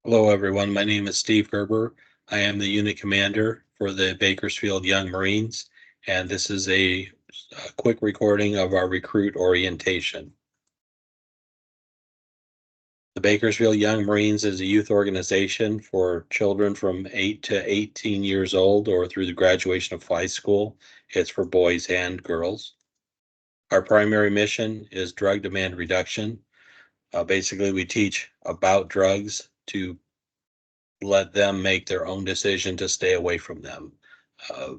Hello, everyone. My name is Steve Gerber. I am the unit commander for the Bakersfield Young Marines, and this is a quick recording of our recruit orientation. The Bakersfield Young Marines is a youth organization for children from 8 to 18 years old or through the graduation of high school. It's for boys and girls. Our primary mission is drug demand reduction. Basically, we teach about drugs to let them make their own decision to stay away from them. Uh,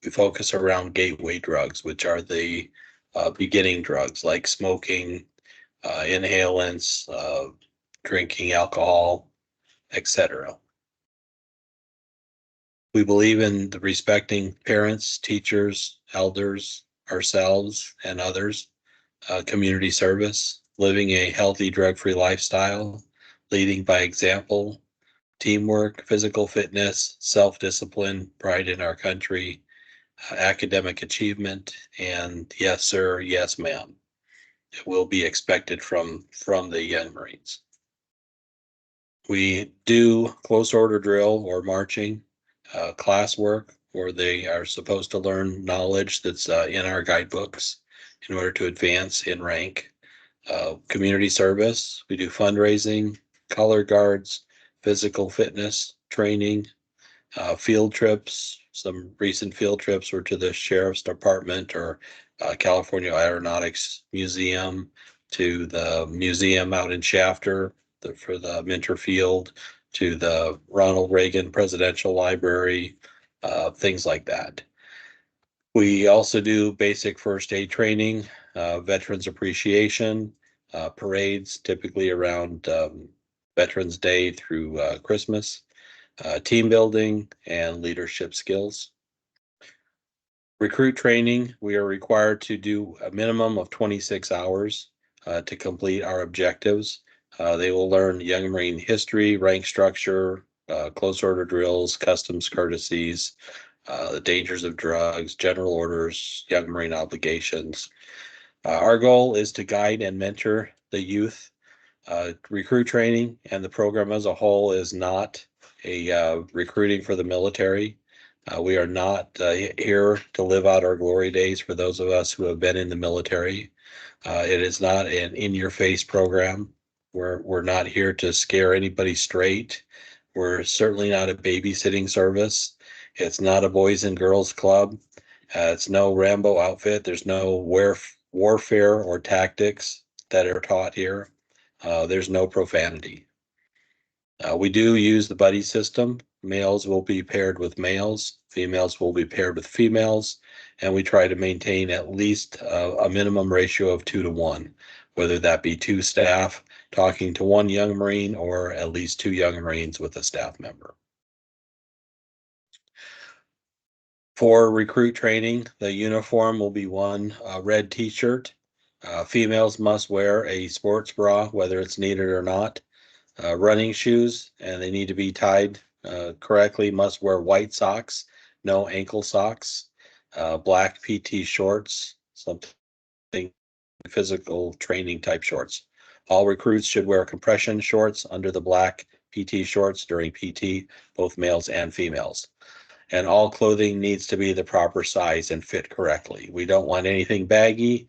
we focus around gateway drugs, which are the beginning drugs like smoking, inhalants, drinking alcohol, etc. We believe in the respecting parents, teachers, elders, ourselves, and others, community service, living a healthy drug-free lifestyle, leading by example, teamwork, physical fitness, self-discipline, pride in our country, academic achievement, and yes, sir, yes, ma'am. It will be expected from the Young Marines. We do close order drill or marching, class work, where they are supposed to learn knowledge that's in our guidebooks in order to advance in rank. Community service, we do fundraising, color guards, physical fitness training, field trips. Some recent field trips were to the Sheriff's Department or California Aeronautics Museum, to the museum out in Shafter for the Minter Field, to the Ronald Reagan Presidential Library, things like that. We also do basic first aid training, veterans appreciation, parades, typically around Veterans Day through Christmas, team building, and leadership skills. Recruit training, we are required to do a minimum of 26 hours to complete our objectives. They will learn Young Marine history, rank structure, close order drills, customs courtesies, the dangers of drugs, general orders, Young Marine obligations. Our goal is to guide and mentor the youth. Recruit training and the program as a whole is not a recruiting for the military. We are not here to live out our glory days for those of us who have been in the military. It is not an in-your-face program. We're not here to scare anybody straight. We're certainly not a babysitting service. It's not a boys and girls club. It's no Rambo outfit. There's no warfare or tactics that are taught here. There's no profanity. We do use the buddy system. Males will be paired with males, females will be paired with females, and we try to maintain at least a minimum ratio of 2 to 1, whether that be two staff talking to one young Marine or at least two young Marines with a staff member. For recruit training, the uniform will be one red t-shirt. Females must wear a sports bra, whether it's needed or not. Running shoes, and they need to be tied correctly, must wear white socks, no ankle socks, black PT shorts, something physical training type shorts. All recruits should wear compression shorts under the black PT shorts during PT, both males and females. And all clothing needs to be the proper size and fit correctly. We don't want anything baggy,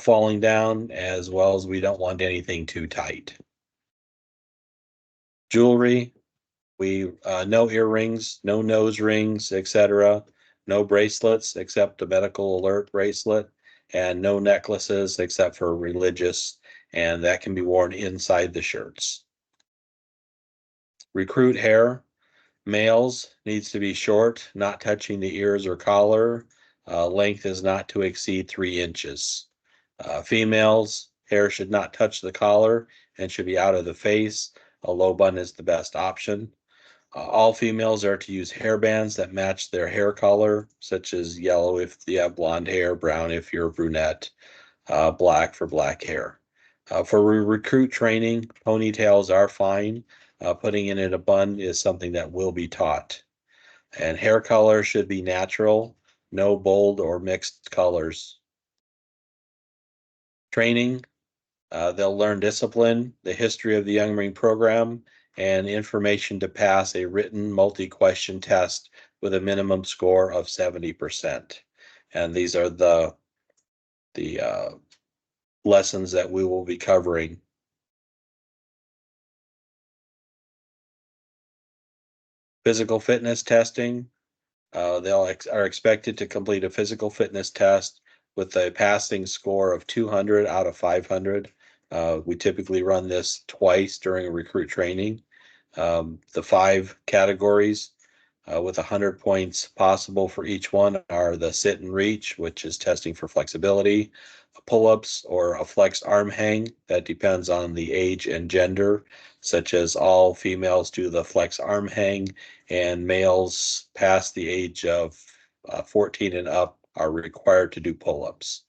falling down, as well as we don't want anything too tight. Jewelry, we no earrings, no nose rings, etc. No bracelets except a medical alert bracelet, and no necklaces except for religious, and that can be worn inside the shirts. Recruit hair, males needs to be short, not touching the ears or collar. Length is not to exceed 3 inches. Females, hair should not touch the collar and should be out of the face. A low bun is the best option. All females are to use hair bands that match their hair color, such as yellow if you have blonde hair, brown if you're a brunette, black for black hair. For recruit training, ponytails are fine. Putting it in a bun is something that will be taught. And hair color should be natural, no bold or mixed colors. Training, they'll learn discipline, the history of the Young Marine program, and information to pass a written multi-question test with a minimum score of 70%. And these are the lessons that we will be covering. Physical fitness testing. They are expected to complete a physical fitness test with a passing score of 200 out of 500. We typically run this twice during recruit training. The 5 categories with 100 points possible for each one are the sit and reach, which is testing for flexibility, pull-ups or a flexed arm hang. That depends on the age and gender, such as all females do the flex arm hang, and males past the age of 14 and up are required to do pull-ups.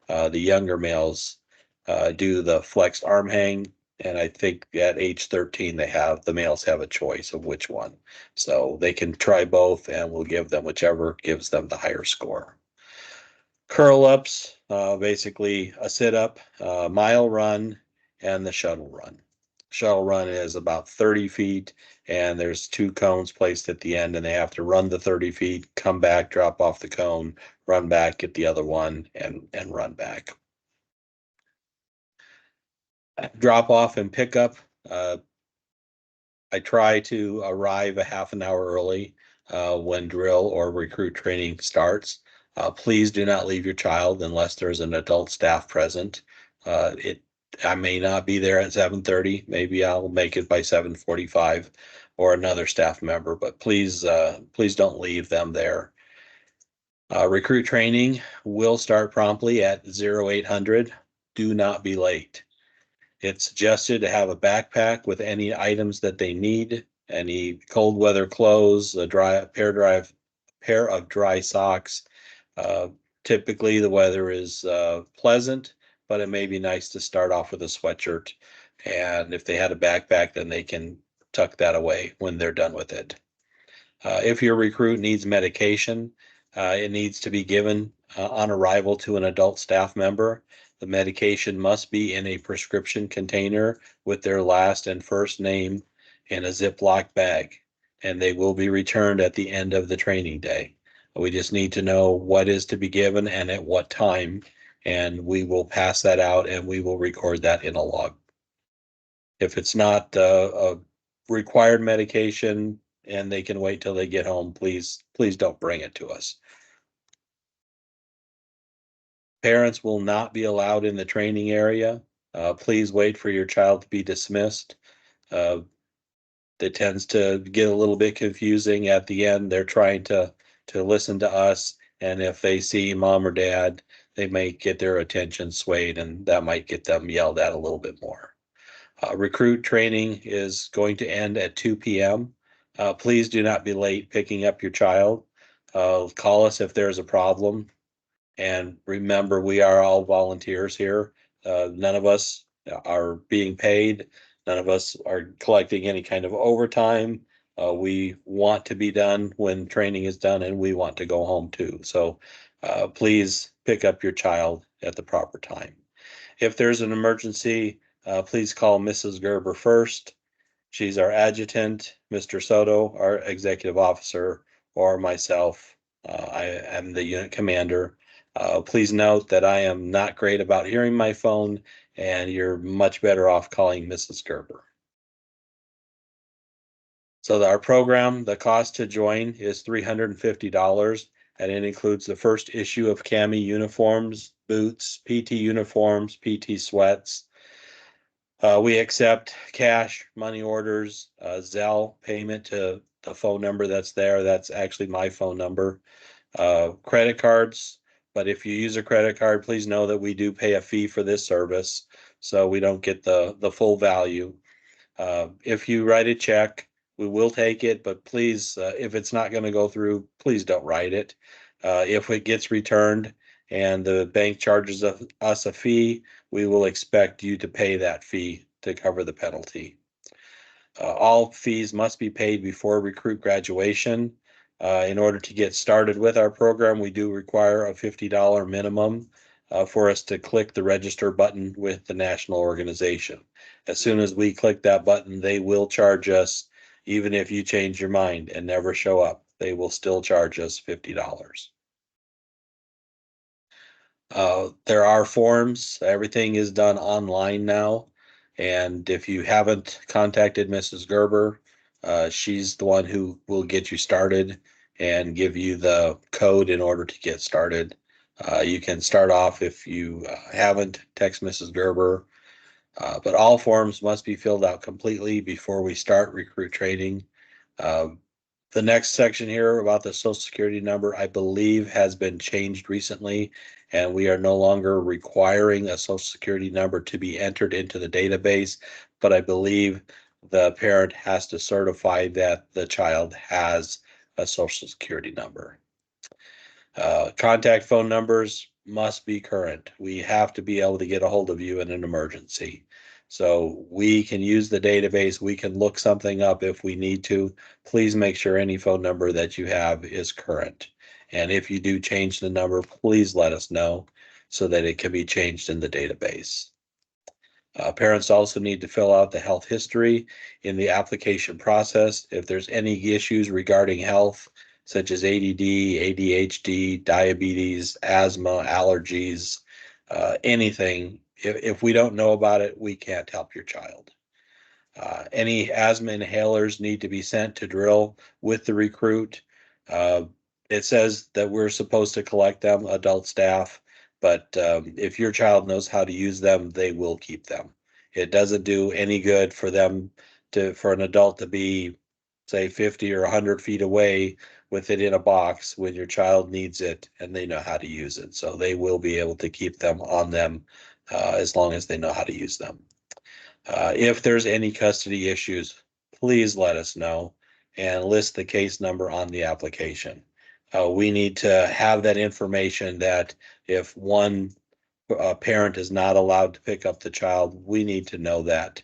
The younger males do the flexed arm hang, and I think at age 13 the males have a choice of which one. So they can try both, and we'll give them whichever gives them the higher score. Curl ups, basically a sit up, mile run, and the shuttle run. Shuttle run is about 30 feet, and there's 2 cones placed at the end, and they have to run the 30 feet, come back, drop off the cone, run back, get the other one, and run back. Drop off and pick up. I try to arrive a half an hour early when drill or recruit training starts. Please do not leave your child unless there's an adult staff present. I may not be there at 7:30. Maybe I'll make it by 7:45 or another staff member, but please don't leave them there. Recruit training will start promptly at 0800. Do not be late. It's suggested to have a backpack with any items that they need, any cold weather clothes, a pair of dry socks. Uh, Typically, the weather is pleasant, but it may be nice to start off with a sweatshirt. And if they had a backpack, then they can tuck that away when they're done with it. If your recruit needs medication, it needs to be given on arrival to an adult staff member. The medication must be in a prescription container with their last and first name in a Ziploc bag, and they will be returned at the end of the training day. We just need to know what is to be given and at what time, and we will pass that out and we will record that in a log. If it's not a required medication and they can wait till they get home, please don't bring it to us. Parents will not be allowed in the training area. Please wait for your child to be dismissed. Uh, It tends to get a little bit confusing at the end. They're trying to listen to us, and if they see mom or dad, they may get their attention swayed, and that might get them yelled at a little bit more. Recruit training is going to end at 2 p.m. Please do not be late picking up your child. Call us if there's a problem. And remember, we are all volunteers here. None of us are being paid. None of us are collecting any kind of overtime. We want to be done when training is done, and we want to go home too. So please pick up your child at the proper time. If there's an emergency, please call Mrs. Gerber first. She's our adjutant, Mr. Soto, our executive officer, or myself. I am the unit commander. Please note that I am not great about hearing my phone, and you're much better off calling Mrs. Gerber. So our program, the cost to join is $350, and it includes the first issue of cami uniforms, boots, PT uniforms, PT sweats. We accept cash, money orders, Zelle payment to the phone number that's there. That's actually my phone number. Credit cards. But if you use a credit card, please know that we do pay a fee for this service, so we don't get the full value. If you write a check, we will take it, but please, if it's not going to go through, please don't write it. If it gets returned and the bank charges us a fee, we will expect you to pay that fee to cover the penalty. All fees must be paid before recruit graduation. In order to get started with our program, we do require a $50 minimum. for us to click the register button with the national organization. As soon as we click that button, they will charge us, even if you change your mind and never show up, they will still charge us $50. There are forms. Everything is done online now. And if you haven't contacted Mrs. Gerber, she's the one who will get you started and give you the code in order to get started. You can start off if you haven't, text Mrs. Gerber. But all forms must be filled out completely before we start recruit training. Uh, the next section here about the social security number, I believe, has been changed recently, and we are no longer requiring a social security number to be entered into the database, but I believe the parent has to certify that the child has a social security number. Contact phone numbers must be current. We have to be able to get a hold of you in an emergency. So we can use the database. We can look something up if we need to. Please make sure any phone number that you have is current. And if you do change the number, please let us know so that it can be changed in the database. Parents also need to fill out the health history in the application process. If there's any issues regarding health, such as ADD, ADHD, diabetes, asthma, allergies, anything, if we don't know about it, we can't help your child. Any asthma inhalers need to be sent to drill with the recruit. Uh, it says that we're supposed to collect them, adult staff, but if your child knows how to use them, they will keep them. It doesn't do any good for them for an adult to be, say, 50 or 100 feet away with it in a box when your child needs it and they know how to use it. So they will be able to keep them on them as long as they know how to use them. If there's any custody issues, please let us know and list the case number on the application. We need to have that information that if one parent is not allowed to pick up the child, we need to know that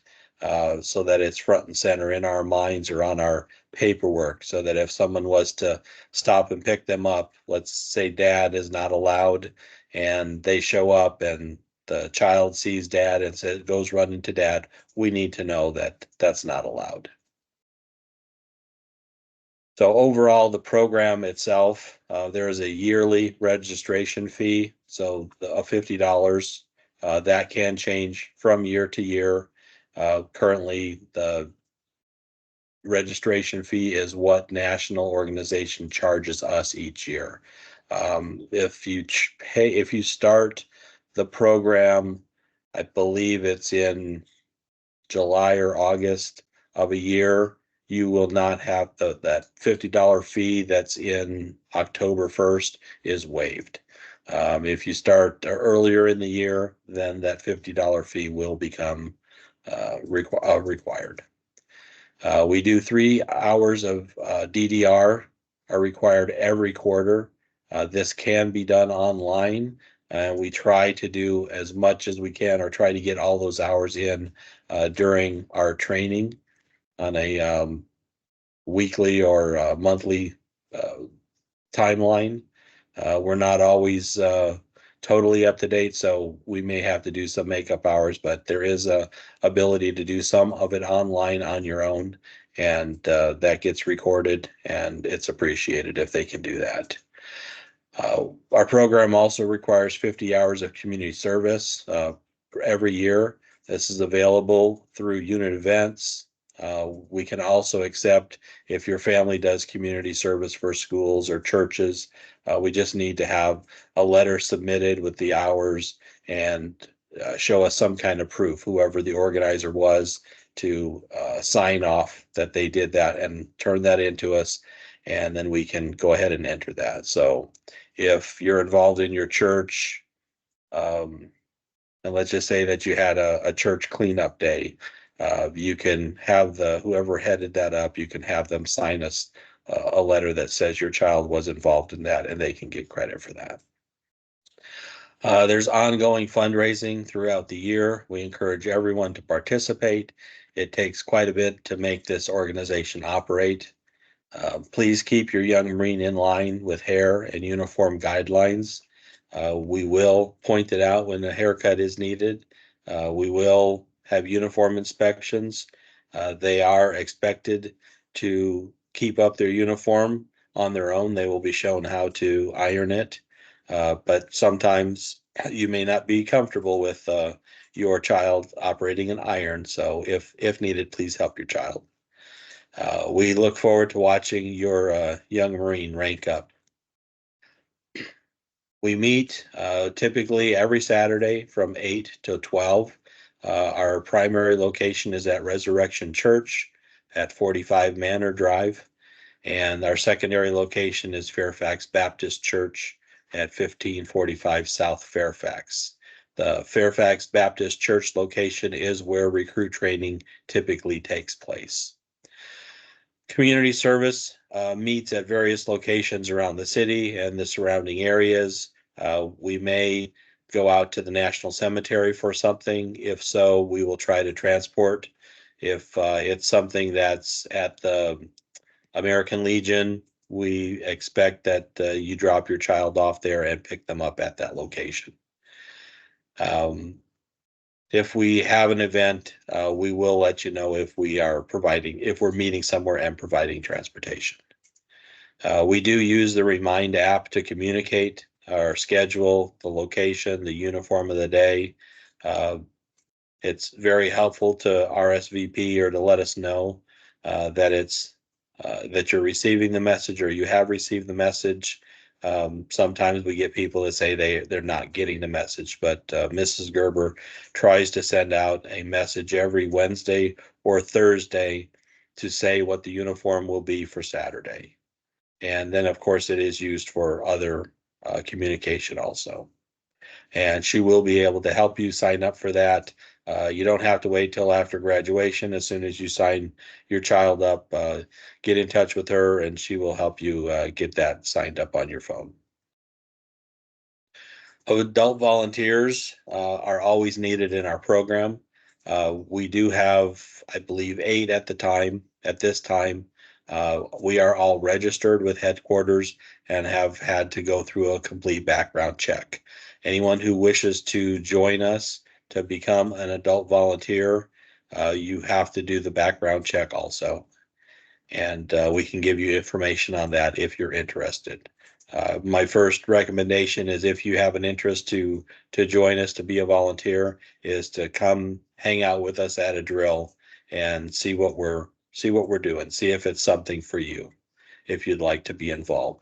so that it's front and center in our minds or on our paperwork, so that if someone was to stop and pick them up, let's say dad is not allowed and they show up and the child sees dad and says, goes running to dad, we need to know that that's not allowed. So overall, the program itself, there is a yearly registration fee, so $50. That can change from year to year. Currently, the registration fee is what national organization charges us each year. If you start the program, I believe it's in July or August of a year, you will not have that $50 fee that's in October 1st is waived. If you start earlier in the year, then that $50 fee will become required. We do 3 hours of DDR are required every quarter. This can be done online. We try to do as much as we can or try to get all those hours in during our training on a weekly or monthly timeline. We're not always totally up to date, so we may have to do some makeup hours, but there is a ability to do some of it online on your own, and that gets recorded, and it's appreciated if they can do that. Our program also requires 50 hours of community service every year. This is available through unit events. We can also accept if your family does community service for schools or churches. We just need to have a letter submitted with the hours and show us some kind of proof, whoever the organizer was, to sign off that they did that and turn that into us, and then we can go ahead and enter that. So if you're involved in your church, and let's just say that you had a church cleanup day, you can have whoever headed that up, you can have them sign us a letter that says your child was involved in that, and they can get credit for that. There's ongoing fundraising throughout the year. We encourage everyone to participate. It takes quite a bit to make this organization operate. Please keep your young Marine in line with hair and uniform guidelines. We will point it out when a haircut is needed. We will have uniform inspections. They are expected to keep up their uniform on their own. They will be shown how to iron it. But sometimes you may not be comfortable with your child operating an iron. So if needed, please help your child. We look forward to watching your young Marine rank up. We meet typically every Saturday from 8 to 12. Our primary location is at Resurrection Church at 45 Manor Drive, and our secondary location is Fairfax Baptist Church at 1545 South Fairfax. The Fairfax Baptist Church location is where recruit training typically takes place. Community service meets at various locations around the city and the surrounding areas. We may go out to the National Cemetery for something. If so, we will try to transport. If it's something that's at the American Legion, we expect that you drop your child off there and pick them up at that location. If we have an event, we will let you know if we're meeting somewhere and providing transportation. We do use the Remind app to communicate our schedule, the location, the uniform of the day. It's very helpful to RSVP or to let us know that you're receiving the message or you have received the message. Sometimes we get people that say they're not getting the message, but Mrs. Gerber tries to send out a message every Wednesday or Thursday to say what the uniform will be for Saturday. And then, of course, it is used for other communication also. And she will be able to help you sign up for that. You don't have to wait till after graduation. As soon as you sign your child up, get in touch with her and she will help you get that signed up on your phone. Adult volunteers are always needed in our program. We do have, I believe, 8 at this time. We are all registered with headquarters and have had to go through a complete background check. Anyone who wishes to join us to become an adult volunteer, you have to do the background check also. And we can give you information on that if you're interested. My first recommendation is if you have an interest to join us to be a volunteer, is to come hang out with us at a drill and see what we're doing, see if it's something for you, if you'd like to be involved.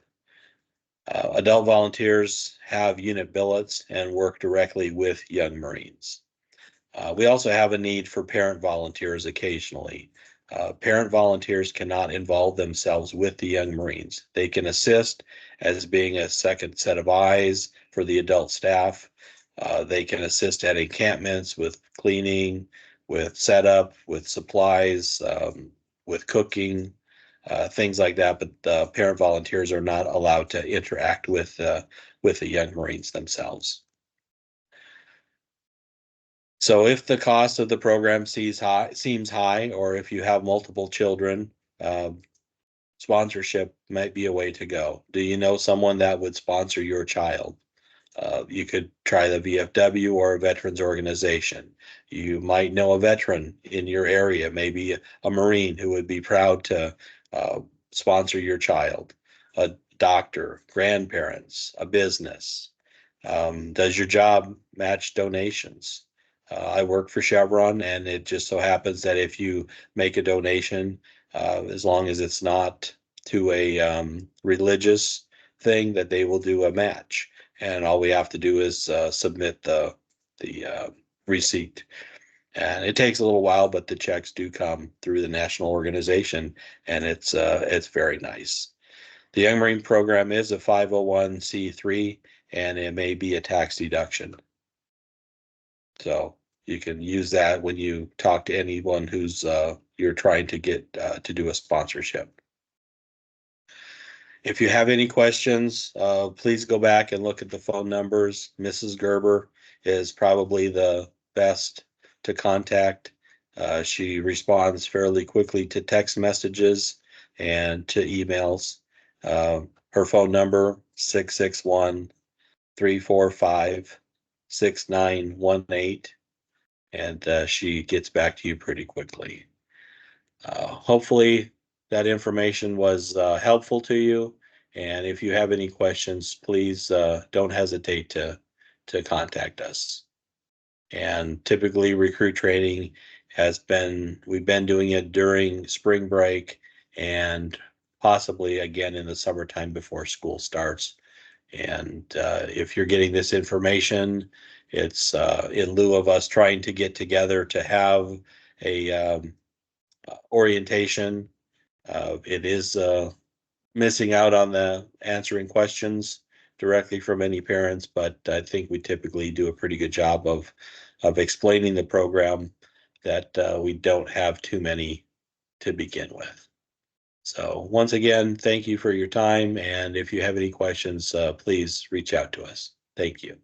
Adult volunteers have unit billets and work directly with young Marines. We also have a need for parent volunteers occasionally. Parent volunteers cannot involve themselves with the young Marines. They can assist as being a second set of eyes for the adult staff. They can assist at encampments with cleaning, with setup, with supplies, with cooking, things like that. But the parent volunteers are not allowed to interact with the young Marines themselves. So if the cost of the program seems high, or if you have multiple children, sponsorship might be a way to go. Do you know someone that would sponsor your child? You could try the VFW or a veterans organization. You might know a veteran in your area, maybe a Marine who would be proud to sponsor your child, a doctor, grandparents, a business. Does your job match donations? I work for Chevron, and it just so happens that if you make a donation, as long as it's not to a religious thing, that they will do a match. And all we have to do is submit the receipt. And it takes a little while, but the checks do come through the national organization, and it's very nice. The Young Marine program is a 501c3, and it may be a tax deduction. So you can use that when you talk to anyone who's you're trying to get to do a sponsorship. If you have any questions, please go back and look at the phone numbers. Mrs. Gerber is probably the best to contact. She responds fairly quickly to text messages and to emails. Her phone number, 661 345-6918, and she gets back to you pretty quickly. Hopefully that information was helpful to you. And if you have any questions, please don't hesitate to contact us. And typically recruit training we've been doing it during spring break and possibly again in the summertime before school starts. And if you're getting this information, it's in lieu of us trying to get together to have a orientation. It is missing out on the answering questions directly from any parents, but I think we typically do a pretty good job of explaining the program that we don't have too many to begin with. So once again, thank you for your time. And if you have any questions, please reach out to us. Thank you.